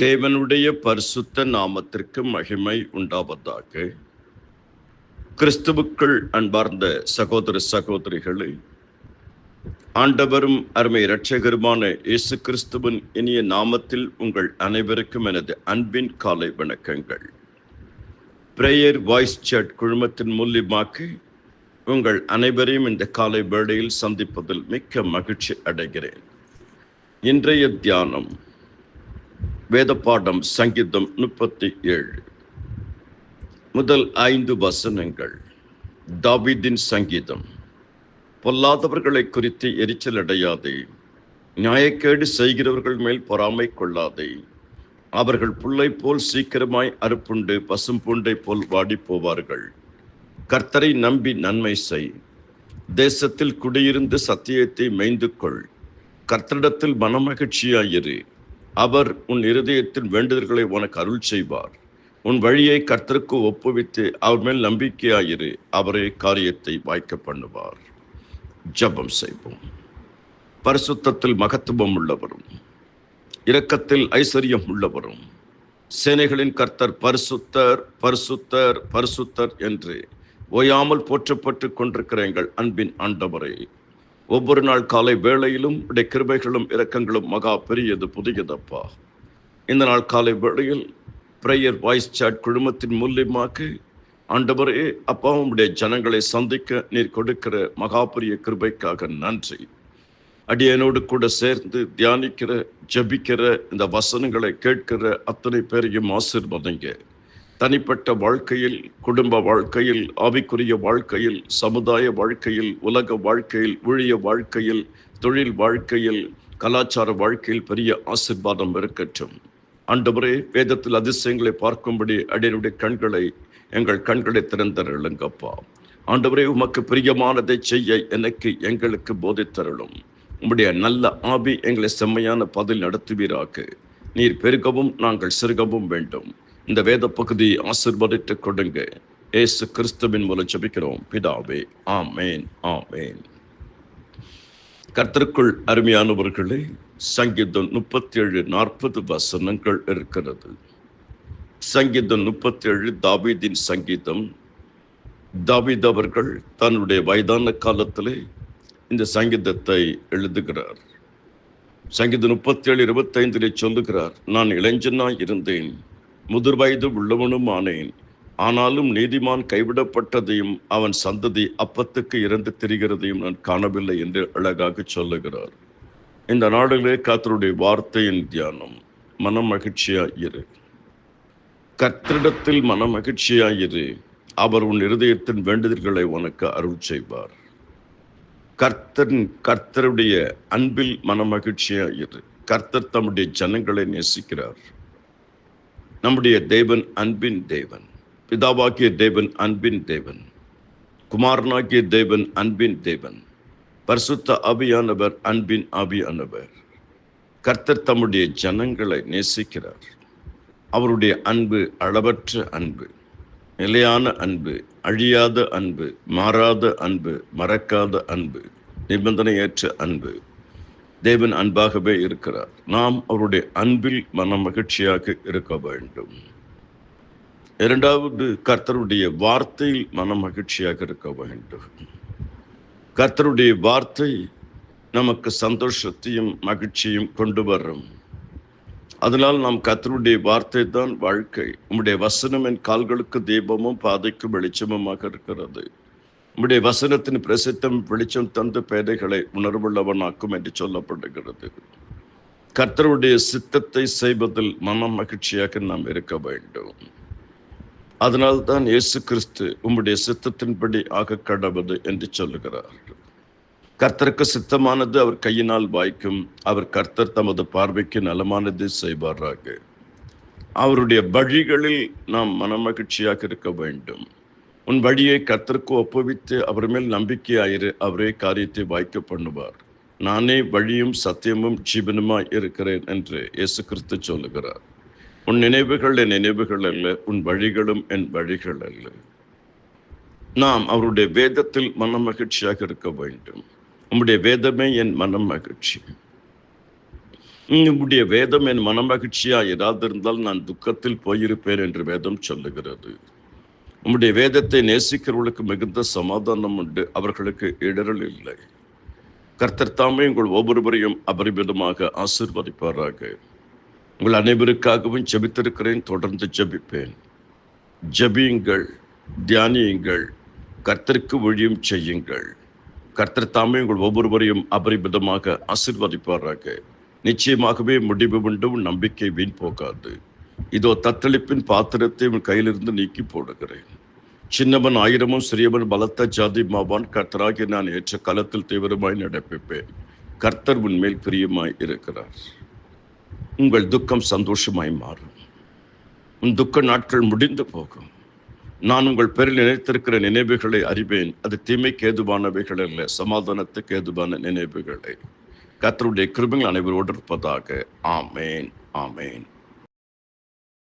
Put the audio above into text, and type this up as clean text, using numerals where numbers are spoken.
தேவனுடைய பரிசுத்த நாமத்திற்கு மகிமை உண்டாவதாக. கிறிஸ்துவுக்குள் அன்பார்ந்த சகோதர சகோதரிகளை, ஆண்டவரும் அருமை இரட்சகருமான இயேசு கிறிஸ்துவின் இனிய நாமத்தில் உங்கள் அனைவருக்கும் எனது அன்பின் காலை வணக்கங்கள். பிரேயர் வாய்ஸ் சர்ச் குழுமத்தின் மூலியமாக உங்கள் அனைவரையும் இந்த காலை வேளையில் சந்திப்பதில் மிக்க மகிழ்ச்சி அடைகிறேன். இன்றைய தியானம் வேத பாடம் சங்கீதம் 37 முதல் 5 வசனங்கள். தாவீதின் சங்கீதம். பொல்லாதவர்களை குறித்து எரிச்சல் அடையாதே, நியாயக்கேடு செய்கிறவர்கள் மேல் பொறாமை கொள்ளாதே. அவர்கள் புல்லை போல் சீக்கிரமாய் அறுப்புண்டு பசும்பூண்டை போல் வாடி போவார்கள். கர்த்தரை நம்பி நன்மை செய், தேசத்தில் குடியிருந்து சத்தியத்தை மேய்ந்து கொள். கர்த்தரிடத்தில் மனமகிழ்ச்சியாயிரு, அவர் உன் இருதயத்தின் வேண்டுதல்களை உனக்கு அருள் செய்வார். உன் வழியை கர்த்தருக்கு ஒப்புவித்து அவர் மேல் நம்பிக்கையாயிரு, அவரே காரியத்தை வாய்க்க பண்ணுவார். ஜெபம் செய்வோம். பரிசுத்தத்தில் மகத்துவம் உள்ளவரும் இரக்கத்தில் ஐஸ்வர்யம் உள்ளவரும் சேனைகளின் கர்த்தர் பரிசுத்தர் பரிசுத்தர் பரிசுத்தர் என்று ஓயாமல் போற்றப்பட்டு கொண்டிருக்கிற எங்கள் அன்பின் ஆண்டவரே, ஒவ்வொரு நாள் காலை வேளையிலும் உடைய கிருபைகளும் இரக்கங்களும் மகா பெரியது புதியதப்பா. இந்த நாள் காலை வேளையில் பிரேயர் வாய்ஸ் சாட் குழுமத்தின் மூலியமாக ஆண்டவரே அப்பா, உடைய ஜனங்களை சந்திக்க நீர் கொடுக்கிற மகா பெரிய கிருபைக்காக நன்றி. அடியனோடு கூட சேர்ந்து தியானிக்கிற ஜபிக்கிற இந்த வசனங்களை கேட்கிற அத்தனை பேரையும் ஆசீர்வதிங்க. தனிப்பட்ட வாழ்க்கையில், குடும்ப வாழ்க்கையில், ஆவிக்குரிய வாழ்க்கையில், சமுதாய வாழ்க்கையில், உலக வாழ்க்கையில், ஊழிய வாழ்க்கையில், தொழில் வாழ்க்கையில், கலாச்சார வாழ்க்கையில் பெரிய ஆசீர்வாதம் இருக்கட்டும். ஆண்டவரே, வேதத்தில் அதிசயங்களை பார்க்கும்படி அடியனுடைய கண்களை, எங்கள் கண்களை திறந்தருளுங்கப்பா. ஆண்டவரே, உமக்கு பிரியமானதை செய்ய எங்களுக்கு போதித்தருளும். உம்முடைய நல்ல ஆவி எங்களை செம்மையான பதில் நடத்துவீராக. நீர் பெருகவும் நாங்கள் சிறுகவும் வேண்டும். இந்த வேத பகுதி ஆசீர்வதித்து கொடுங்க. இயேசு கிறிஸ்துவின் மூலம் ஜெபிக்கிறோம் பிதாவே, ஆமேன் ஆமேன். கர்த்தருக்குள் அருமையானவர்களே, சங்கீதம் 37-40 வசனங்கள் இருக்கிறது. சங்கீதம் 37 தாவீதின் சங்கீதம். தாவீது அவர்கள் தன்னுடைய வயதான காலத்திலே இந்த சங்கீதத்தை எழுதுகிறார். சங்கீதம் 37:25 சொல்லுகிறார், நான் இளைஞனாய் இருந்தேன், முதிர் வயது உள்ளவனும் ஆனேன். ஆனாலும் நீதிமான் கைவிடப்பட்டதையும் அவன் சந்ததி அப்பத்துக்கு இறந்து திரிகிறதையும் நான் காணவில்லை என்று அழகாக சொல்லுகிறார். இந்த நாளிலே கர்த்தருடைய வார்த்தையின் தியானம். மனம் மகிழ்ச்சியாயிரு, கர்த்தரிடத்தில் மனம் மகிழ்ச்சியாயிரு, அவர் உன் இருதயத்தின் வேண்டுதல்களை உனக்கு அருள் செய்வார். கர்த்தருடைய அன்பில் மனம் மகிழ்ச்சியாயிரு. கர்த்தர் தம்முடைய ஜனங்களை நேசிக்கிறார். நம்முடைய தேவன் அன்பின் தேவன். பிதாவாகிய தேவன் அன்பின் தேவன். குமாரனாகிய தேவன் அன்பின் தேவன். பரிசுத்த ஆவியானவர் அன்பின் ஆவியானவர். கர்த்தர் தம்முடைய ஜனங்களை நேசிக்கிறார். அவருடைய அன்பு அளவற்ற அன்பு, நிலையான அன்பு, அழியாத அன்பு, மாறாத அன்பு, மறக்காத அன்பு, நிபந்தனையற்ற அன்பு. தேவன் அன்பாகவே இருக்கிறார். நாம் அவருடைய அன்பில் மன மகிழ்ச்சியாக இருக்க வேண்டும். இரண்டாவது, கர்த்தருடைய வார்த்தையில் மன மகிழ்ச்சியாக இருக்க வேண்டும். கர்த்தருடைய வார்த்தை நமக்கு சந்தோஷத்தையும் மகிழ்ச்சியும் கொண்டு வரும். அதனால் நாம் கர்த்தருடைய வார்த்தை தான் வாழ்க்கை. உம்முடைய வசனம் என் கால்களுக்கு தீபமும் பாதைக்கு வெளிச்சமுமாக இருக்கிறது. உம்முடைய வசனத்தின் பிரசித்தம் வெளிச்சம் தந்து பேதைகளை உணர்வுள்ளவனாக்கும் என்று சொல்லப்படுகிறது. கர்த்தருடைய சித்தத்தை செய்வதில் மன மகிழ்ச்சியாக நாம் இருக்க வேண்டும். அதனால் தான் இயேசு கிறிஸ்து உம்முடைய சித்தத்தின்படி ஆக கடவுது என்று சொல்லுகிறார். கர்த்தருக்கு சித்தமானது அவர் கையினால் வாய்க்கும். அவர் கர்த்தர் தமது பார்வைக்கு நலமானது செய்வாராக. அவருடைய வழிகளில் நாம் மனமகிழ்ச்சியாக இருக்க வேண்டும். உன் வழியை கர்த்தருக்கு ஒப்புவித்து அவர் மேல் நம்பிக்கையாயிரு, அவரே காரியத்தை வாய்க்க பண்ணுவார். நானே வழியும் சத்தியமும் ஜீவனுமாய் இருக்கிறேன் என்று இயேசு கிறிஸ்து சொல்லுகிறார். உன் நினைவுகள் என் நினைவுகள் அல்ல, உன் வழிகளும் என் வழிகள் அல்ல. நாம் அவருடைய வேதத்தில் மன மகிழ்ச்சியாக இருக்க வேண்டும். உம்முடைய வேதமே என் மனம் மகிழ்ச்சி. உம்முடைய வேதம் என் மனமகிழ்ச்சியா இராதிருந்தால் நான் துக்கத்தில் போயிருப்பேன் என்று வேதம் சொல்லுகிறது. உம்முடைய வேதத்தை நேசிக்கிறவர்களுக்கு மிகுந்த சமாதானம் உண்டு, அவர்களுக்கு இடரல் இல்லை. கர்த்தர் தாமே உங்கள் ஒவ்வொருவரையும் அபரிமிதமாக ஆசீர்வதிப்பாராக. உங்கள் அனைவருக்காகவும் ஜெபித்திருக்கிறேன், தொடர்ந்து ஜெபிப்பேன். ஜெபியுங்கள், தியானியுங்கள், கர்த்தருக்கு ஊழியம் செய்யுங்கள். கர்த்தர் தாமே உங்கள் ஒவ்வொருவரையும் அபரிமிதமாக ஆசீர்வதிப்பாராக. நிச்சயமாகவே முடிவு உண்டு, உன் நம்பிக்கை வீண் போகாது. இதோ தத்தளிப்பின் பாத்திரத்தை உன் கையிலிருந்து நீக்கி போடுகிறேன். சின்னவன் ஆயிரமும் சிறியவன் பலத்த ஜாதி மாவான். கர்த்தராகி நான் ஏற்ற காலத்தில் தீவிரமாய் நடப்பிப்பேன். கர்த்தர் உன்மேல் பிரியமாய் இருக்கிறார். உங்கள் துக்கம் சந்தோஷமாய் மாறும். உன் துக்க நாட்கள் முடிந்து போகும். நான் உங்கள் பேரில் நினைத்திருக்கிற நினைவுகளை அறிவேன். அது தீமைக்கு ஏதுவானவைகள் அல்ல, சமாதானத்துக்கு ஏதுவான நினைவுகளை. கர்த்தருடைய கிருபைகள் அனைவரோடு இருப்பதாக. ஆமேன், ஆமேன்.